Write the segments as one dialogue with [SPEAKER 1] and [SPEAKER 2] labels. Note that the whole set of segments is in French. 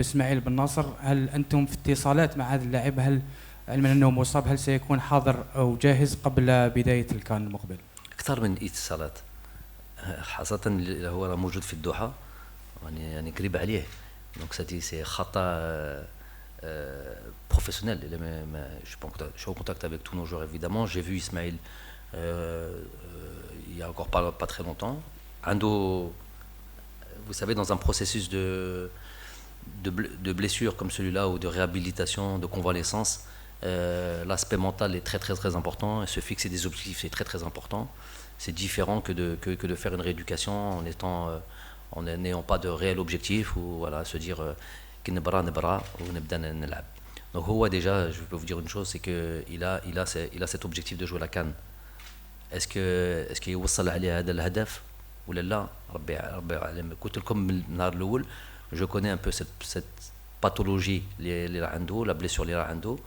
[SPEAKER 1] بإسماعيل بن ناصر، هل أنتم في اتصالات مع هذا اللاعب؟ هل علما أنه مصاب هل سيكون حاضر أو جاهز قبل بداية الكان المقبل؟
[SPEAKER 2] أكثر من اتصالات، خاصة اللي هو موجود في الدوحة، يعني قريب عليه. دونك سي خطأ professionnel. Je suis en contact avec tous nos joueurs évidemment. J'ai vu Ismaël il y a encore pas très longtemps. Ando, vous savez, dans un processus de blessure comme celui-là ou de réhabilitation, de convalescence, l'aspect mental est très très très important et se fixer des objectifs c'est très très important. C'est différent que de faire une rééducation en n'ayant pas de réel objectif ou voilà, se dire qu'il nebra ou nebda nl'ab. Donc déjà, je peux vous dire une chose, c'est qu'il a cet objectif de jouer la CAN. Est-ce qu'il يوصل عليه هذا الهدف ولا لا؟ ربي يعلم. قلت لكم من النهار الاول je connais un peu cette pathologie اللي عنده, la blessure اللي عنده.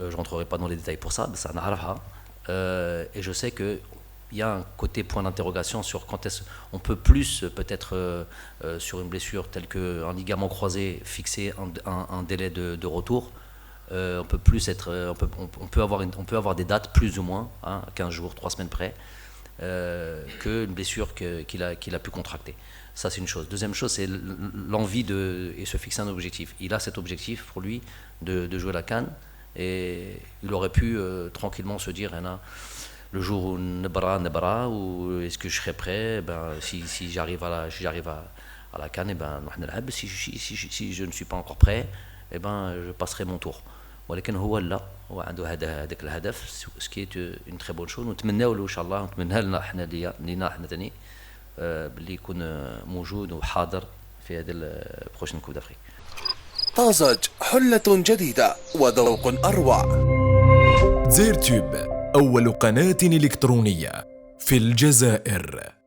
[SPEAKER 2] Je rentrerai pas dans les détails pour ça, mais ça نعرفها. Et je sais que il y a un côté point d'interrogation sur quand est-ce on peut plus peut-être sur une blessure telle qu'un ligament croisé fixer un délai de retour. On peut plus être, on peut avoir des dates plus ou moins, 15 jours, 3 semaines près, qu'une blessure qu'il a pu contracter. Ça c'est une chose. Deuxième chose, c'est l'envie et se fixer un objectif. Il a cet objectif pour lui de jouer la CAN et il aurait pu tranquillement se dire le jour où nebra ou est-ce que je serai prêt, si j'arrive à la CAN, si je ne suis pas encore prêt, je passerai mon tour. ولكن هو لا، هو عنده هذاك الهدف سكي اون تري بون شو. نتمناو له ان شاء الله، نتمنى لنا احنا لينا احنا ثاني باللي يكون موجود وحاضر في هذا البروشين كوب دافريك.
[SPEAKER 3] طازج حلة جديدة وذوق أروع.
[SPEAKER 4] زيرتيوب أول قناة إلكترونية في الجزائر.